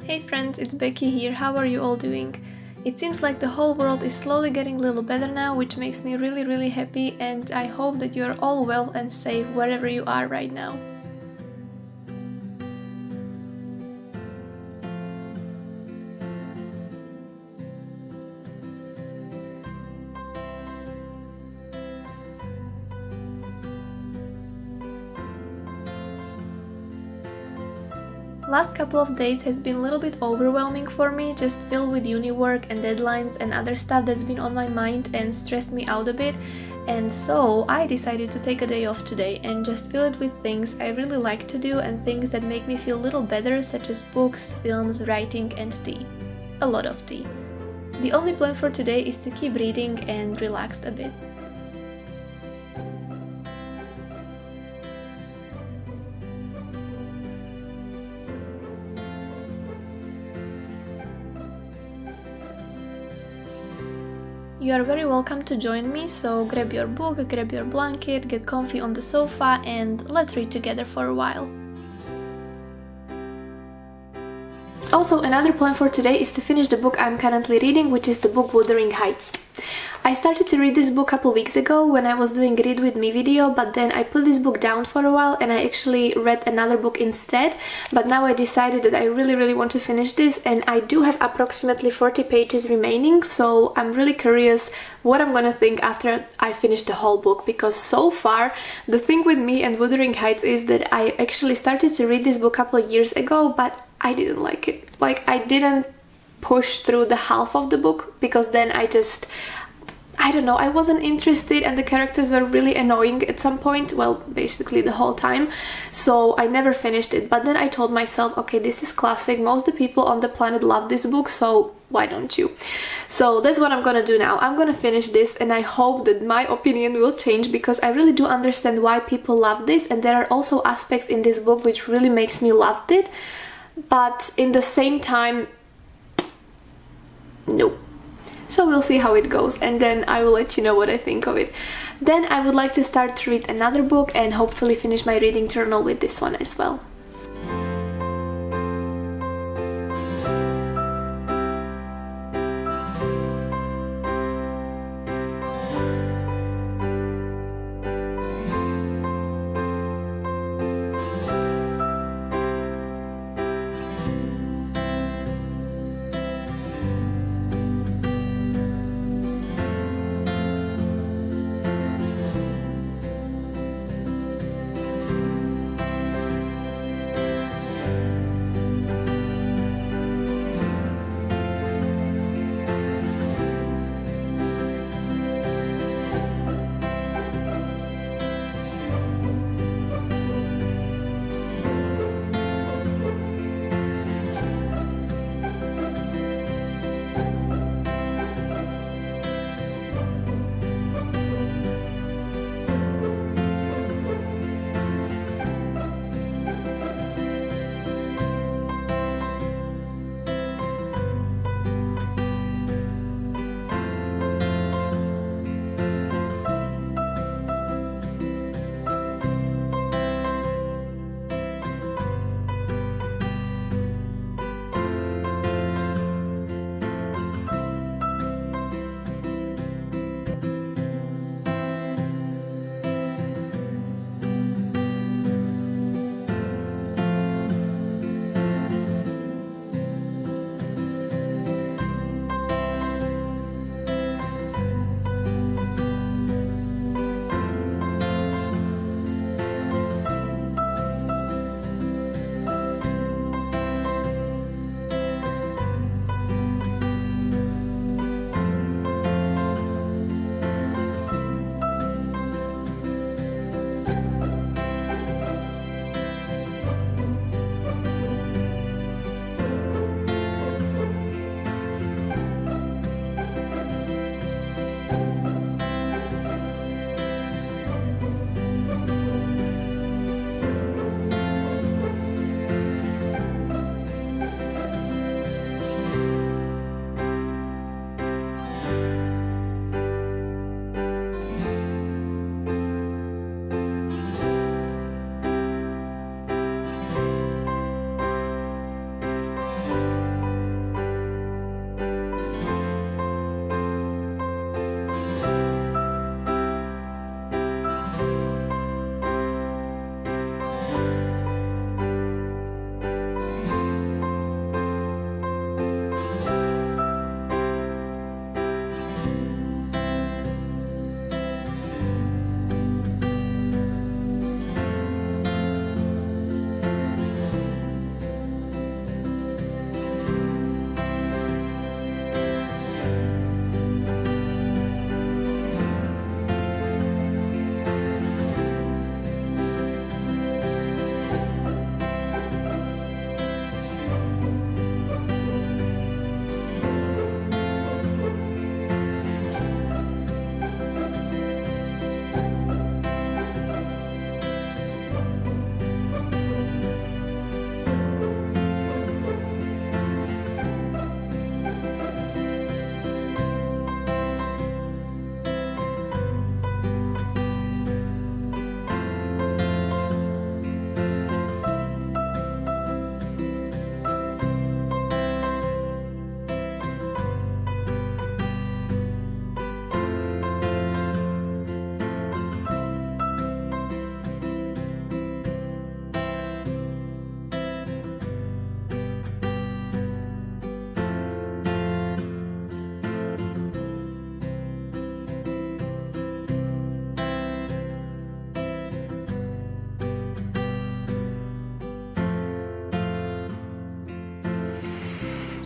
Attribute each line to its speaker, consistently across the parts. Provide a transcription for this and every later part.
Speaker 1: Hey friends, it's Becky here. How are you all doing? It seems like the whole world is slowly getting a little better now, which makes me really happy, and I hope that you are all well and safe wherever you are right now. Last couple of days has been a little bit overwhelming for me, just filled with uni work and deadlines and other stuff that's been on my mind and stressed me out a bit. And so I decided to take a day off today and just fill it with things I really like to do and things that make me feel a little better, such as books, films, writing and tea. A lot of tea. The only plan for today is to keep reading and relax a bit. You are very welcome to join me, so grab your book, grab your blanket, get comfy on the sofa and let's read together for a while. Also, another plan for today is to finish the book I'm currently reading, which is the book Wuthering Heights. I started to read this book a couple weeks ago when I was doing a Read With Me video, but then I put this book down for a while and I actually read another book instead. But now I decided that I really want to finish this, and I do have approximately 40 pages remaining, so I'm really curious what I'm gonna think after I finish the whole book, because so far the thing with me and Wuthering Heights is that I actually started to read this book a couple of years ago, but I didn't like it. Like, I didn't push through the half of the book because then I don't know, I wasn't interested and the characters were really annoying at some point, well, basically the whole time, so I never finished it. But then I told myself, okay, this is classic, most of the people on the planet love this book, so why don't you? So that's what I'm gonna do now. I'm gonna finish this and I hope that my opinion will change, because I really do understand why people love this, and there are also aspects in this book which really makes me love it, but in the same time, no. So we'll see how it goes and then I will let you know what I think of it. Then I would like to start to read another book and hopefully finish my reading journal with this one as well.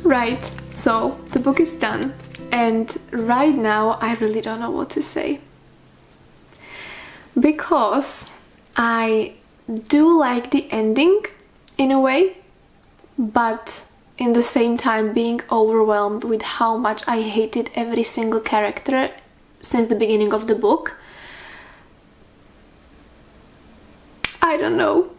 Speaker 1: Right, so the book is done, and right now I really don't know what to say. Because I do like the ending in a way, but in the same time being overwhelmed with how much I hated every single character since the beginning of the book. I don't know.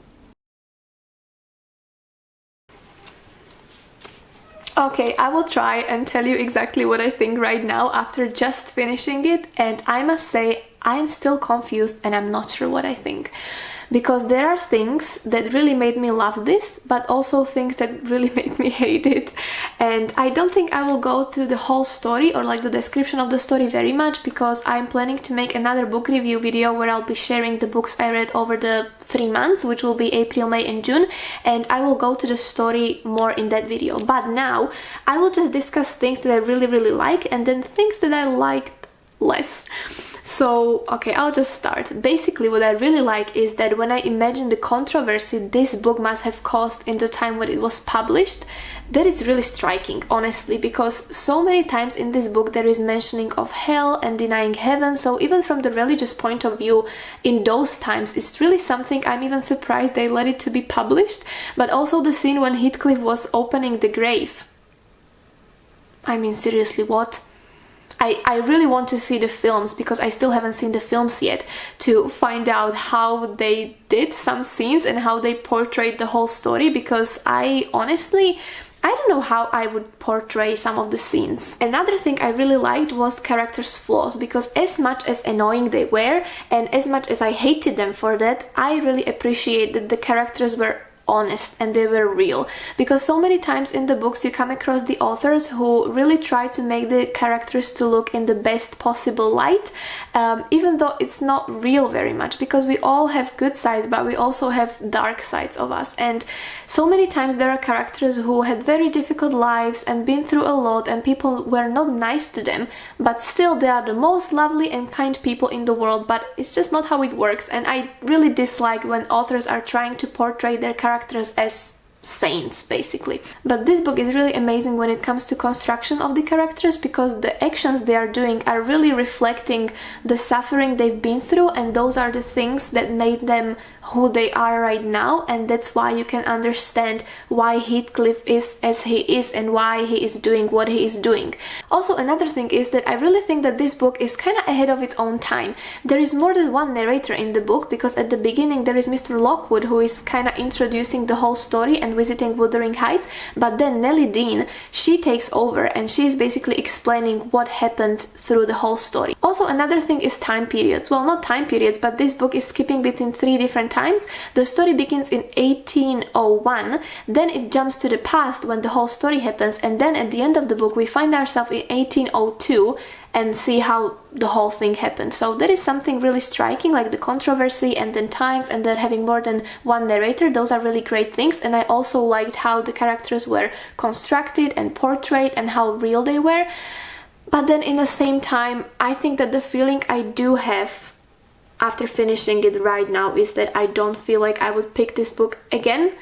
Speaker 1: Okay, I will try and tell you exactly what I think right now after just finishing it, and I must say I'm still confused and I'm not sure what I think. Because there are things that really made me love this, but also things that really made me hate it. And I don't think I will go to the whole story or like the description of the story very much, because I'm planning to make another book review video where I'll be sharing the books I read over the 3 months, which will be April, May and June, and I will go to the story more in that video. But now I will just discuss things that I really like and then things that I liked less. So, okay, I'll just start. Basically, what I really like is that when I imagine the controversy this book must have caused in the time when it was published, that is really striking, honestly, because so many times in this book there is mentioning of hell and denying heaven, so even from the religious point of view in those times, it's really something I'm even surprised they let it to be published. But also the scene when Heathcliff was opening the grave. I mean, seriously, what? I really want to see the films, because I still haven't seen the films yet, to find out how they did some scenes and how they portrayed the whole story, because I don't know how I would portray some of the scenes. Another thing I really liked was characters' flaws, because as much as annoying they were and as much as I hated them for that, I really appreciate that the characters were honest and they were real, because so many times in the books you come across the authors who really try to make the characters to look in the best possible light, even though it's not real very much, because we all have good sides but we also have dark sides of us. And so many times there are characters who had very difficult lives and been through a lot and people were not nice to them, but still they are the most lovely and kind people in the world. But it's just not how it works, and I really dislike when authors are trying to portray their characters as saints, basically. But this book is really amazing when it comes to construction of the characters, because the actions they are doing are really reflecting the suffering they've been through, and those are the things that made them who they are right now, and that's why you can understand why Heathcliff is as he is and why he is doing what he is doing. Also, another thing is that I really think that this book is kind of ahead of its own time. There is more than one narrator in the book, because at the beginning there is Mr. Lockwood, who is kind of introducing the whole story and visiting Wuthering Heights, but then Nellie Dean, she takes over and she's basically explaining what happened through the whole story. Also, another thing is time periods. Well, not time periods, but this book is skipping between 3 different times. The story begins in 1801, then it jumps to the past when the whole story happens, and then at the end of the book we find ourselves in 1802 and see how the whole thing happened. So that is something really striking, like the controversy and then times and then having more than one narrator. Those are really great things, and I also liked how the characters were constructed and portrayed and how real they were. But then in the same time, I think that the feeling I do have after finishing it right now is that I don't feel like I would pick this book again.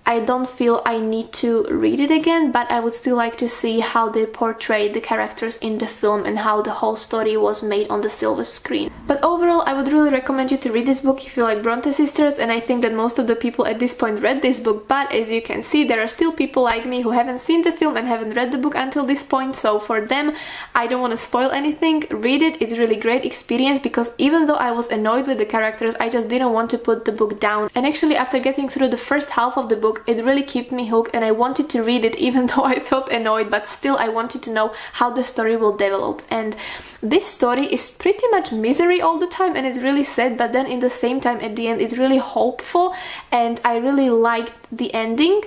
Speaker 1: I don't feel I need to read it again, but I would still like to see how they portrayed the characters in the film and how the whole story was made on the silver screen. But overall, I would really recommend you to read this book if you like Brontë Sisters, and I think that most of the people at this point read this book, but as you can see, there are still people like me who haven't seen the film and haven't read the book until this point, so for them, I don't want to spoil anything. Read it, it's a really great experience, because even though I was annoyed with the characters, I just didn't want to put the book down. And actually, after getting through the first half of the book, it really kept me hooked and I wanted to read it even though I felt annoyed, but still I wanted to know how the story will develop. And this story is pretty much misery all the time and it's really sad, but then in the same time at the end it's really hopeful and I really liked the ending.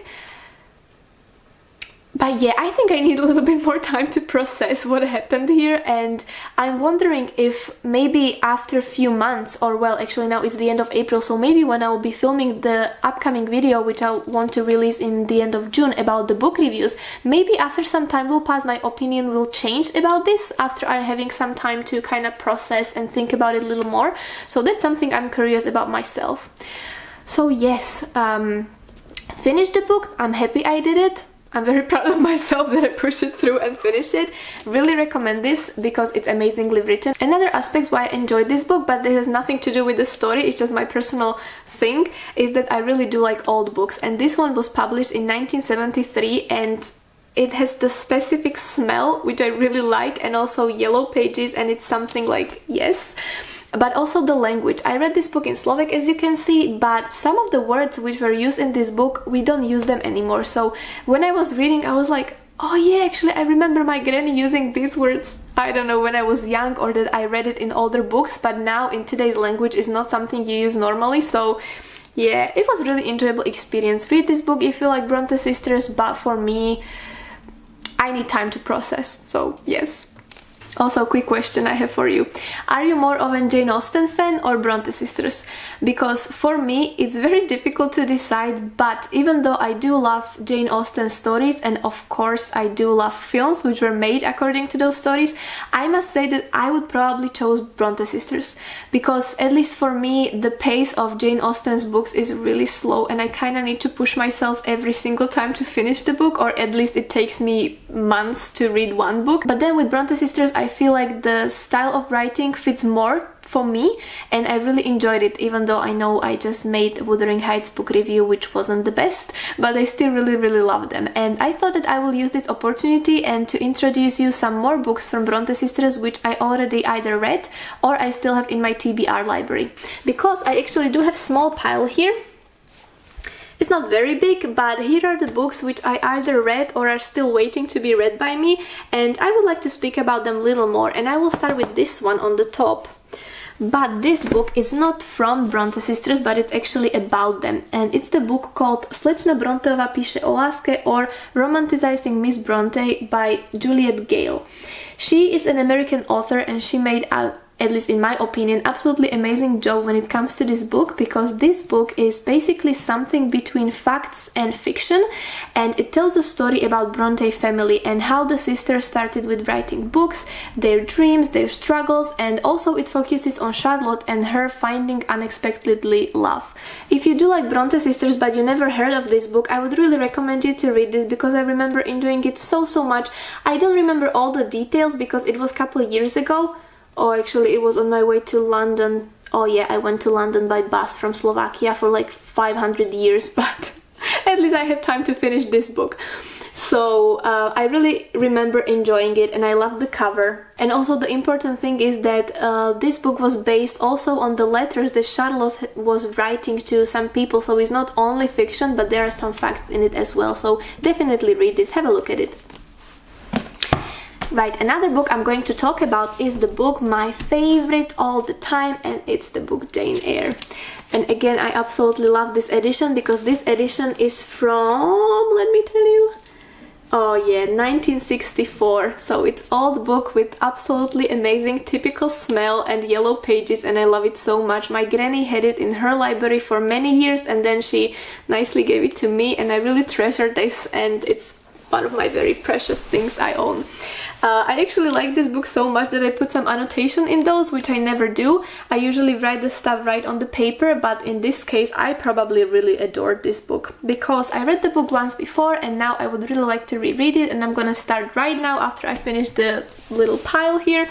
Speaker 1: But yeah, I think I need a little bit more time to process what happened here, and I'm wondering if maybe after a few months, or well, actually now it's the end of April, so maybe when I'll be filming the upcoming video, which I want to release in the end of June about the book reviews, maybe after some time will pass, my opinion will change about this after I'm having some time to kind of process and think about it a little more. So that's something I'm curious about myself. So yes, finished the book, I'm happy I did it. I'm very proud of myself that I pushed it through and finished it. Really recommend this because it's amazingly written. Another aspect why I enjoyed this book, but this has nothing to do with the story, it's just my personal thing, is that I really do like old books. And this one was published in 1973 and it has the specific smell which I really like, and also yellow pages, and it's something like, yes. But also the language. I read this book in Slovak, as you can see, but some of the words which were used in this book, we don't use them anymore. So when I was reading, I was like, oh yeah, actually I remember my granny using these words, I don't know, when I was young, or that I read it in older books, but now in today's language is not something you use normally. So yeah, it was really enjoyable experience. Read this book if you like Brontë Sisters, but for me, I need time to process, so yes. Also, quick question I have for you. Are you more of a Jane Austen fan or Brontë Sisters? Because for me, it's very difficult to decide, but even though I do love Jane Austen stories, and of course I do love films which were made according to those stories, I must say that I would probably choose Brontë Sisters. Because at least for me, the pace of Jane Austen's books is really slow, and I kind of need to push myself every single time to finish the book, or at least it takes me months to read one book. But then with Brontë Sisters, I feel like the style of writing fits more for me, and I really enjoyed it, even though I know I just made Wuthering Heights book review which wasn't the best, but I still really love them. And I thought that I will use this opportunity and to introduce you some more books from Brontë Sisters which I already either read or I still have in my TBR library, because I actually do have small pile here. It's not very big, but here are the books which I either read or are still waiting to be read by me, and I would like to speak about them a little more. And I will start with this one on the top. But this book is not from Brontë Sisters, but it's actually about them. And it's the book called Slečna Bronteová píše o láske, or Romanticizing Miss Bronte by Juliet Gale. She is an American author, and she made at least in my opinion, absolutely amazing job when it comes to this book, because this book is basically something between facts and fiction, and it tells a story about Bronte family and how the sisters started with writing books, their dreams, their struggles, and also it focuses on Charlotte and her finding unexpectedly love. If you do like Bronte Sisters but you never heard of this book, I would really recommend you to read this, because I remember enjoying it so much. I don't remember all the details because it was a couple of years ago. Oh, actually, it was on my way to London. Oh yeah, I went to London by bus from Slovakia for like 500 years, but at least I have time to finish this book. So I really remember enjoying it, and I love the cover. And also the important thing is that this book was based also on the letters that Charlotte was writing to some people, so it's not only fiction, but there are some facts in it as well. So definitely read this, have a look at it. Right, another book I'm going to talk about is the book my favorite all the time, and it's the book Jane Eyre. And again, I absolutely love this edition, because this edition is from, let me tell you, oh yeah, 1964. So it's old book with absolutely amazing typical smell and yellow pages, and I love it so much. My granny had it in her library for many years, and then she nicely gave it to me, and I really treasure this, and it's one of my very precious things I own. I actually like this book so much that I put some annotation in those, which I never do. I usually write the stuff right on the paper, but in this case I probably really adored this book, because I read the book once before and now I would really like to reread it, and I'm gonna start right now after I finish the little pile here.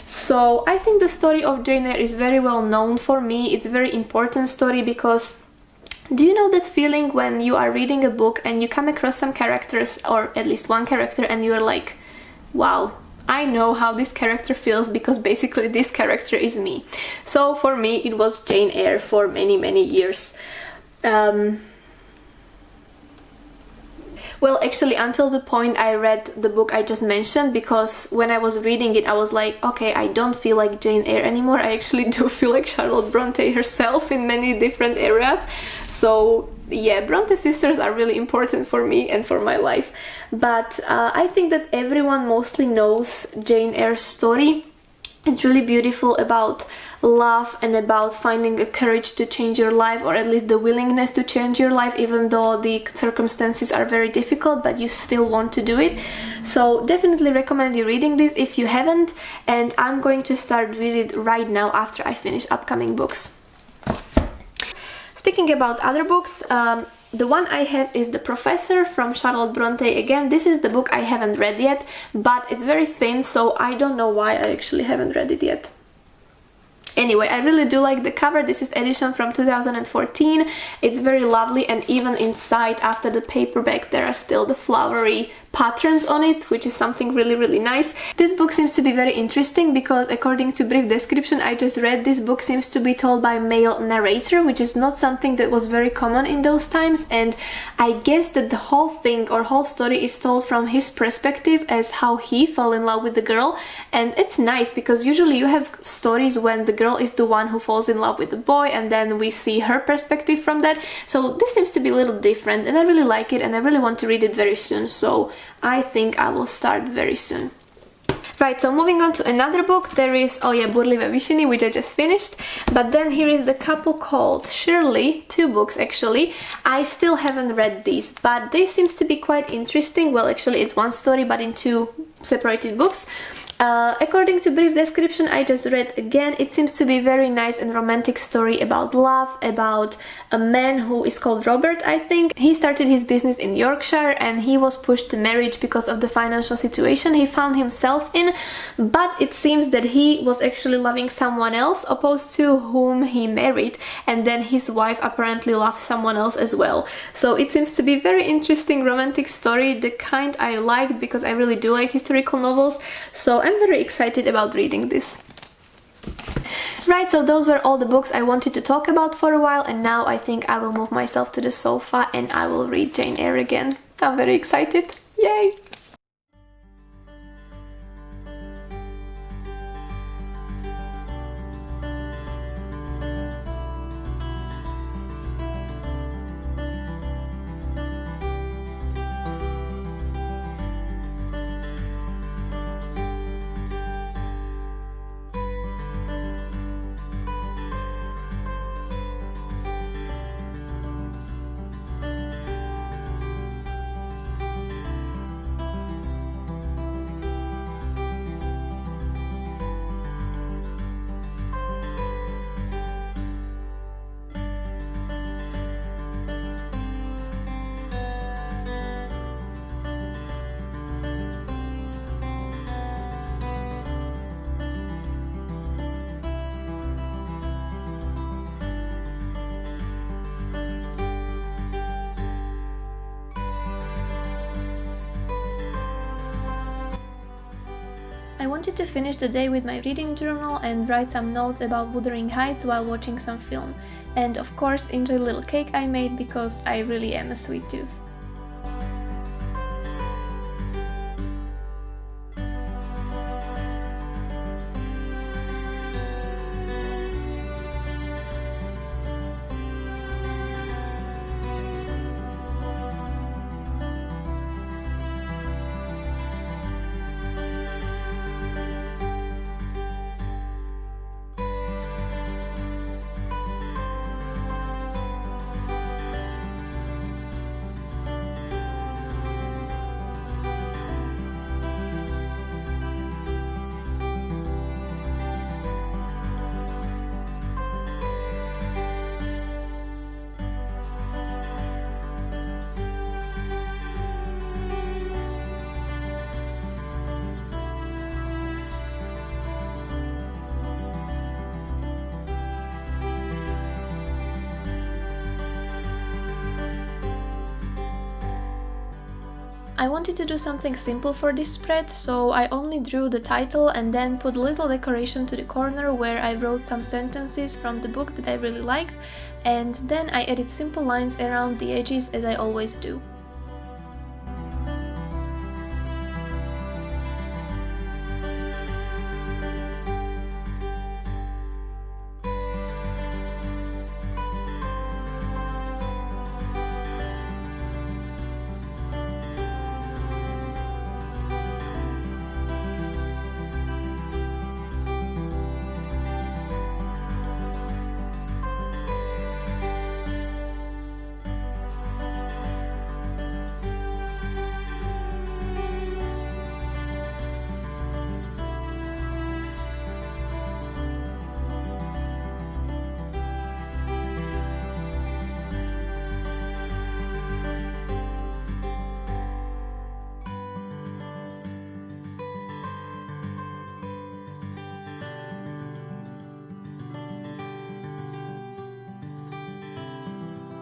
Speaker 1: So I think the story of Jane Eyre is very well known for me. It's a very important story, because do you know that feeling when you are reading a book and you come across some characters, or at least one character, and you're like, wow, I know how this character feels, because basically this character is me. So for me it was Jane Eyre for many years. Well, actually until the point I read the book I just mentioned, because when I was reading it I was like, okay, I don't feel like Jane Eyre anymore. I actually do feel like Charlotte Bronte herself in many different areas. So yeah, Brontë Sisters are really important for me and for my life. But I think that everyone mostly knows Jane Eyre's story. It's really beautiful, about love and about finding a courage to change your life, or at least the willingness to change your life, even though the circumstances are very difficult, but you still want to do it. So definitely recommend you reading this if you haven't, and I'm going to start reading it right now after I finish upcoming books. Speaking about other books, The one I have is The Professor from Charlotte Brontë. Again, this is the book I haven't read yet, but it's very thin, so I don't know why I actually haven't read it yet. Anyway, I really do like the cover. This is edition from 2014. It's very lovely, and even inside, after the paperback, there are still the flowery patterns on it, which is something really nice. This book seems to be very interesting because according to brief description I just read, this book seems to be told by a male narrator, which is not something that was very common in those times, and I guess that the whole thing or whole story is told from his perspective as how he fell in love with the girl. And it's nice because usually you have stories when the girl is the one who falls in love with the boy and then we see her perspective from that. So this seems to be a little different, and I really like it, and I really want to read it very soon, so I think I will start very soon. Right, so moving on to another book, there is, oh yeah, Burlivé vyšiny, which I just finished. But then here is The Couple Called Shirley, 2 books actually. I still haven't read these, but they seems to be quite interesting. Well, actually it's one story, but in 2 separated books. According to brief description I just read, again, it seems to be a very nice and romantic story about love, about a man who is called Robert, I think. He started his business in Yorkshire and he was pushed to marriage because of the financial situation he found himself in, but it seems that he was actually loving someone else opposed to whom he married, and then his wife apparently loved someone else as well. So it seems to be a very interesting romantic story, the kind I liked because I really do like historical novels, so I'm very excited about reading this. Right, so those were all the books I wanted to talk about for a while, and now I think I will move myself to the sofa and I will read Jane Eyre again. I'm very excited. Yay! I wanted to finish the day with my reading journal and write some notes about Wuthering Heights while watching some film. And of course enjoy the little cake I made because I really am a sweet tooth. I wanted to do something simple for this spread, so I only drew the title and then put a little decoration to the corner where I wrote some sentences from the book that I really liked, and then I added simple lines around the edges as I always do.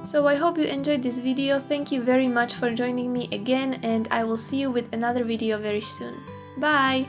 Speaker 1: So I hope you enjoyed this video. Thank you very much for joining me again, and I will see you with another video very soon. Bye!